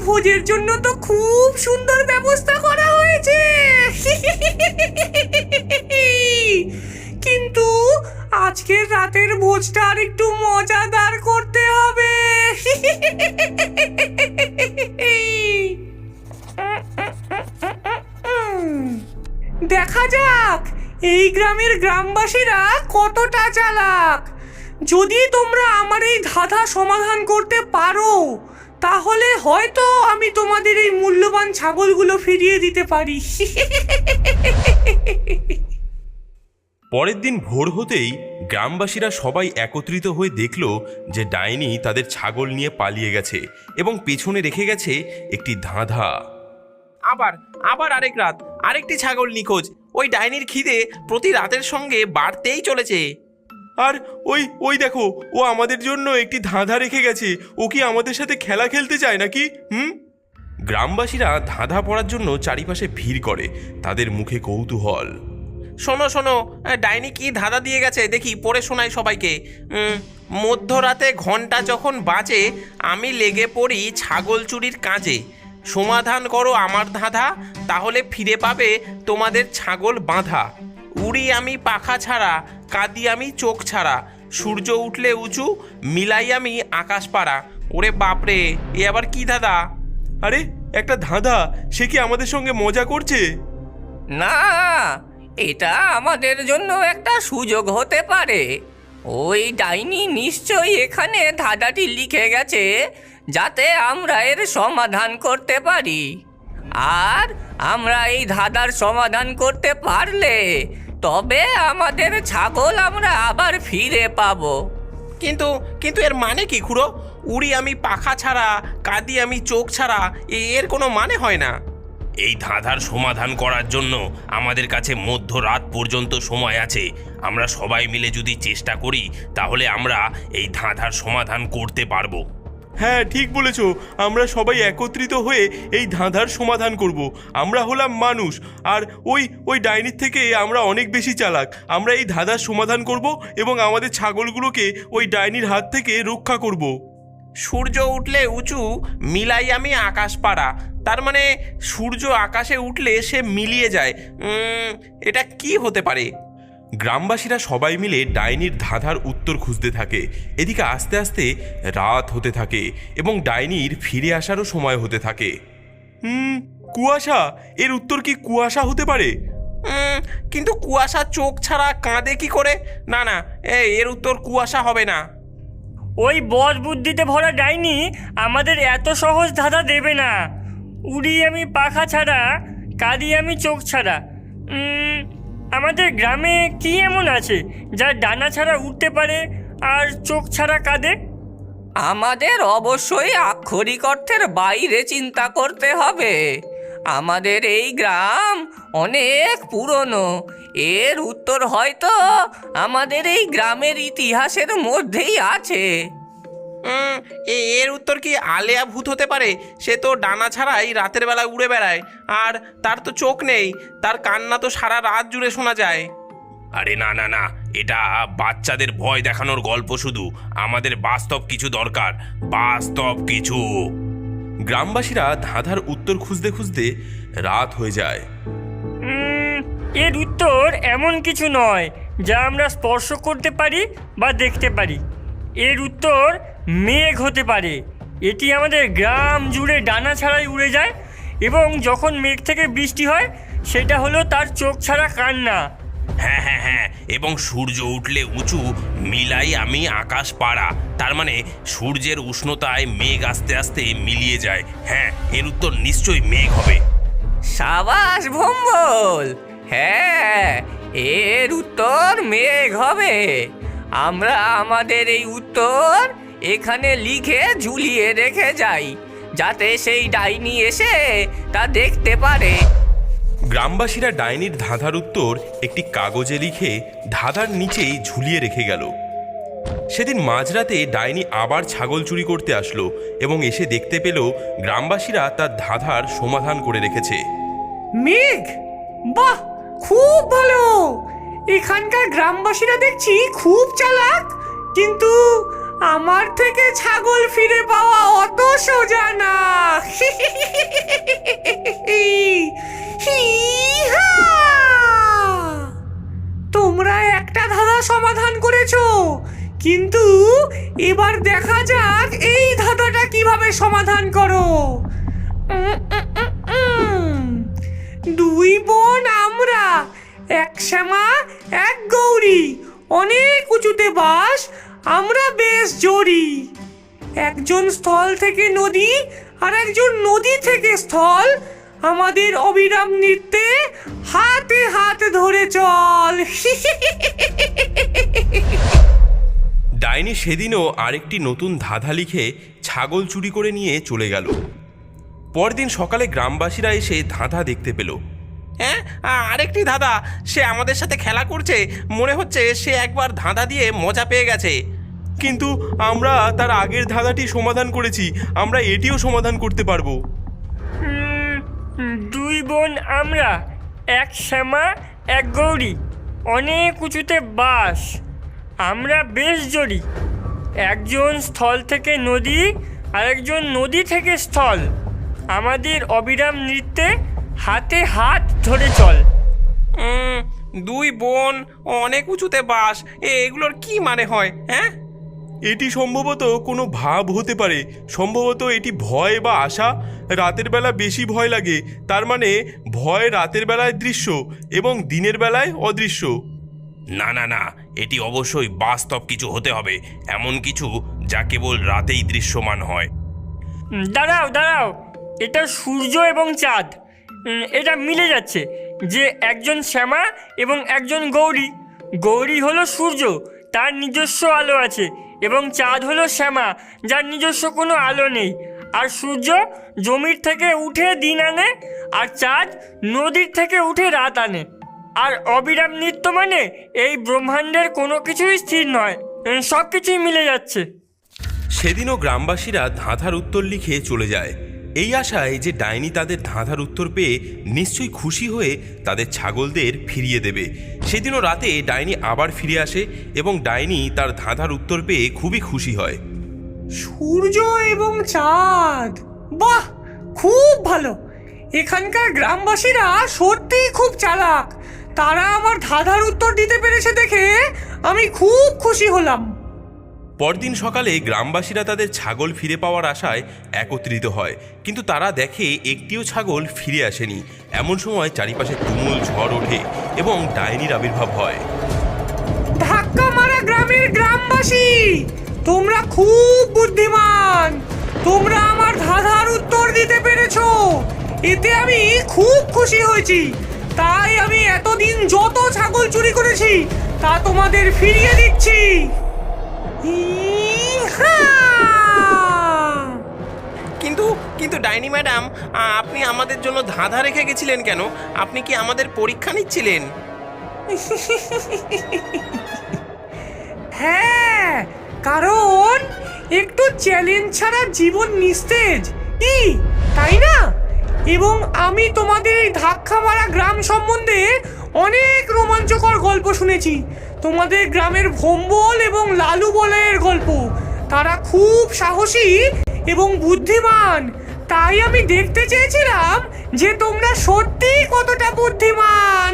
ভোজের জন্য তো খুব সুন্দর ব্যবস্থা করা হয়েছে। কিন্তু আজকের রাতের ভোজটা আর একটু মজাদার করতে হবে। দেখা যাক এই গ্রামের গ্রামবাসীরা কতটা চালাক। যদি তোমরা আমার এই ধাঁধা সমাধান করতে পারো তাহলে হয়তো আমি তোমাদের এই মূল্যবান ছাগলগুলো ফিরিয়ে দিতে পারি। পরের দিন ভোর হতেই গ্রামবাসীরা সবাই একত্রিত হয়ে দেখল যে ডাইনি তাদের ছাগল নিয়ে পালিয়ে গেছে এবং পেছনে রেখে গেছে একটি ধাঁধা। আবার আবার আরেক রাত, আরেকটি ছাগল নিখোঁজ। ওই ডাইনির খিদে প্রতি রাতের সঙ্গে বাড়তেই চলেছে। আর ওই ওই দেখো, ও আমাদের জন্য একটি ধাঁধা রেখে গেছে। ও কি আমাদের সাথে খেলা খেলতে চায় নাকি? গ্রামবাসীরা ধাঁধা পড়ার জন্য চারিপাশে ভিড় করে, তাদের মুখে কৌতূহল। শোনো শোনো, ডাইনি কি ধাঁধা দিয়ে গেছে দেখি, পড়ে শোনাই সবাইকে। মধ্যরাতে ঘন্টা যখন বাজে আমি লেগে পড়ি ছাগল চুরির কাজে। সমাধান করো আমার ধাঁধা, তাহলে ফিরে পাবে তোমাদের ছাগল বাঁধা। উড়ি আমি পাখা ছাড়া, কাঁদি আমি চোখ ছাড়া, সূর্য উঠলে উঁচু, মিলাই আমি আকাশ পাড়া। ওরে বাপরে, এ আবার কি ধাঁধা? আরে একটা ধাঁধা, সে কি আমাদের সঙ্গে মজা করছে? না, এটা আমাদের জন্য একটা সুযোগ হতে পারে। ওই ডাইনি নিশ্চয়ই এখানে ধাঁধাটি লিখে গেছে যাতে আমরা এর সমাধান করতে পারি। আর আমরা এই ধাঁধার সমাধান করতে পারলে তবে আমাদের ছাগল আমরা আবার ফিরে পাবো। কিন্তু কিন্তু এর মানে কি খুড়ো? উড়ি আমি পাখা ছাড়া, কাঁদি আমি চোখ ছাড়া, এর কোনো মানে হয় না। এই ধাঁধার সমাধান করার জন্য আমাদের কাছে মধ্যরাত পর্যন্ত সময় আছে। আমরা সবাই মিলে যদি চেষ্টা করি তাহলে আমরা এই ধাঁধার সমাধান করতে পারবো। হ্যাঁ, ঠিক বলেছ। আমরা সবাই একত্রিত হয়ে এই ধাঁধার সমাধান করব। আমরা হলাম মানুষ, আর ওই ডাইনির থেকে আমরা অনেক বেশি চালাক। আমরা এই ধাঁধার সমাধান করব এবং আমাদের ছাগলগুলোকে ওই ডাইনির হাত থেকে রক্ষা করব। সূর্য উঠলে উঁচু, মিলাই আমি আকাশ পাড়া। তার মানে সূর্য আকাশে উঠলে সে মিলিয়ে যায়। এটা কি হতে পারে? গ্রামবাসীরা সবাই মিলে ডাইনির ধাঁধার উত্তর খুঁজতে থাকে। এদিকে আস্তে আস্তে রাত হতে থাকে এবং ডাইনির ফিরে আসারও সময় হতে থাকে। কুয়াশা, এর উত্তর কি কুয়াশা হতে পারে? কিন্তু কুয়াশা চোখ ছাড়া কাঁদে কি করে? না না, এর উত্তর কুয়াশা হবে না। ওই বদ বুদ্ধিতে ভরা ডাইনি আমাদের এত সহজ ধাঁধা দেবে না। উড়ি আমি পাখা ছাড়া, কাঁদি আমি চোখ ছাড়া। আমাদের গ্রামে কি এমন আছে যা ডানা ছাড়া উঠতে পারে আর চোখ ছাড়া কাঁদে? আমাদের অবশ্যই আক্ষরিক অর্থের বাইরে চিন্তা করতে হবে। আমাদের এই গ্রাম অনেক পুরনো। এর উত্তর হয়তো আমাদের এই গ্রামের ইতিহাসের মধ্যেই আছে। এর উত্তর কি আলেয়া ভূত হতে পারে? সে তো ডানা ছাড়াই রাতের বেলা উড়ে বেড়ায়, আর তার তো চোখ নেই, তার কান্না তো সারা রাত জুড়ে শোনা যায়। আরে না না না, এটা বাচ্চাদের ভয় দেখানোর গল্প শুধু। আমাদের বাস্তব কিছু দরকার, বাস্তব কিছু। গ্রামবাসীরা ধাঁধার উত্তর খুঁজতে খুঁজতে রাত হয়ে যায়। এর উত্তর এমন কিছু নয় যা আমরা স্পর্শ করতে পারি বা দেখতে পারি। এর উত্তর মেঘ হতে পারে। এটি আমাদের গ্রাম জুড়ে ডানা ছাড়াই উড়ে যায় এবং যখন মেঘ থেকে বৃষ্টি হয় সেটা হলো তার চোখ ছাড়া কান্না। হ্যাঁ হ্যাঁ হ্যাঁ, এবং সূর্য উঠলে উঁচু, মিলাই আমি আকাশ পাড়া। তার মানে সূর্যের উষ্ণতায় মেঘ আস্তে আস্তে মিলিয়ে যায়। হ্যাঁ, এর উত্তর নিশ্চয়ই মেঘ হবে। সাবাস ভম্বল, হ্যাঁ, এর উত্তর মেঘ হবে। আমরা আমাদের এই উত্তর এখানে লিখে ঝুলিয়ে রেখে যাই যাতে সেই ডাইনি এসে তা দেখতে পারে। গ্রামবাসীরা ডাইনির ধাঁধার উত্তর একটি কাগজে লিখে ধাঁধার নিচেই ঝুলিয়ে রেখে গেল। সেদিন মাঝরাতে ডাইনি আবার ছাগল চুরি করতে আসলো এবং এসে দেখতে পেল গ্রামবাসীরা তার ধাঁধার সমাধান করে রেখেছে। মেঘ, বাহ, খুব ভালো। এখানকার গ্রামবাসীরা দেখছি খুব চালাক, কিন্তু আমার থেকে ছাগল ফিরে পাওয়া অত সোজা না। তোমরা একটা ধাঁধা সমাধান করেছো, কিন্তু এবার দেখা যাক এই ধাঁধাটা কিভাবে সমাধান করো। দুই বোন আমরা, এক শ্যামা এক গৌরী, অনেক উঁচুতে বাস, আমরা বেশ জোরি। একজন স্থল থেকে নদী আর একজন নদী থেকে স্থল, আমাদের অবিরাম নৃত্যে হাতে হাত ধরে চল। ডাইনি সেদিনও আরেকটি নতুন ধাঁধা লিখে ছাগল চুরি করে নিয়ে চলে গেল। পরদিন সকালে গ্রামবাসীরা এসে ধাঁধা দেখতে পেল। হ্যাঁ, আরেকটি ধাঁধা। সে আমাদের সাথে খেলা করছে, মনে হচ্ছে সে একবার ধাঁধা দিয়ে মজা পেয়ে গেছে। কিন্তু আমরা তার আগের ধাঁধাটি সমাধান করেছি, আমরা এটিও সমাধান করতে পারবো। দুই বোন আমরা, এক শ্যামা এক গৌরী, অনেক উঁচুতে বাস, আমরা বেশ জড়ি। একজন স্থল থেকে নদী আর একজন নদী থেকে স্থল, আমাদের অবিরাম নৃত্যে হাতে হাত ধরে চল। দুই বোন অনেক উঁচুতে বাস, এগুলোর কি মানে হয়? হ্যাঁ, এটি সম্ভবত কোনো ভাব হতে পারে, সম্ভবত এটি ভয় বা আশা। রাতের বেলা বেশি ভয় লাগে, তার মানে ভয় রাতের বেলায় দৃশ্য এবং দিনের বেলায় অদৃশ্য। না না না, এটি অবশ্যই বাস্তব কিছু হতে হবে, এমন কিছু যা কেবল রাতেই দৃশ্যমান হয়। দাঁড়াও দাঁড়াও, এটা সূর্য এবং চাঁদ, এটা মিলে যাচ্ছে যে একজন শ্যামা এবং একজন গৌরী। গৌরী হলো সূর্য, তার নিজস্ব আলো আছে, এবং চাঁদ হলো শ্যামা, যার নিজস্ব কোনো আলো নেই। আর সূর্য জমির থেকে উঠে দিন আনে, আর চাঁদ নদীর থেকে উঠে রাত আনে। আর অবিরাম নৃত্য মানে এই ব্রহ্মাণ্ডের কোনো কিছুই স্থির নয়, সব কিছুই মিলে যাচ্ছে। সেদিনও গ্রামবাসীরা ধাঁধার উত্তর লিখে চলে যায়, এই আশায় যে ডাইনি তাদের ধাঁধার উত্তর পেয়ে নিশ্চয়ই খুশি হয়ে তাদের ছাগলদের ফিরিয়ে দেবে। সেদিনও রাতে ডাইনি আবার ফিরে আসে এবং ডাইনি তার ধাঁধার উত্তর পেয়ে খুবই খুশি হয়। সূর্য এবং চাঁদ, বাহ, খুব ভালো। এখানকার গ্রামবাসীরা সত্যিই খুব চালাক। তারা আমার ধাঁধার উত্তর দিতে পেরেছে দেখে আমি খুব খুশি হলাম। পরদিন সকালে গ্রামবাসীরা তাদের ছাগল ফিরে পাওয়ার আশায় একত্রিত হয়, কিন্তু তারা দেখে একটিও ছাগল ফিরে আসেনি। এমন সময় চারিপাশে তুমুল ঝড় ওঠে এবং ডাইনির আবির্ভাব হয়। ধাক্কা মারা গ্রামের গ্রামবাসী, তোমরা খুব বুদ্ধিমান, তোমরা আমার ধাঁধার উত্তর দিতে পেরেছো, এতে আমি খুব খুশি হয়েছি। তাই আমি এতদিন যত ছাগল চুরি করেছি তা তোমাদের ফিরিয়ে দিচ্ছি। কিন্তু কিন্তু ডাইনি ম্যাডাম, আপনি আমাদের জন্য ধাঁধা রেখে গেছিলেন কেন? আপনি কি আমাদের পরীক্ষা নিচ্ছিলেন? হ্যাঁ, কারণ একটু চ্যালেঞ্জ ছাড়া জীবন নিস্তেজ, কি তাই না? এবং আমি তোমাদের এই ধাক্কা মারা গ্রাম সম্বন্ধে অনেক রোমাঞ্চকর গল্প শুনেছি। তোমাদের গ্রামের ভোম্বল এবং লালু বলয়ের গল্প। তারা খুব সাহসী এবং বুদ্ধিমান, তাই আমি দেখতে চেয়েছিলাম যে তোমরা সত্যিই কতটা বুদ্ধিমান।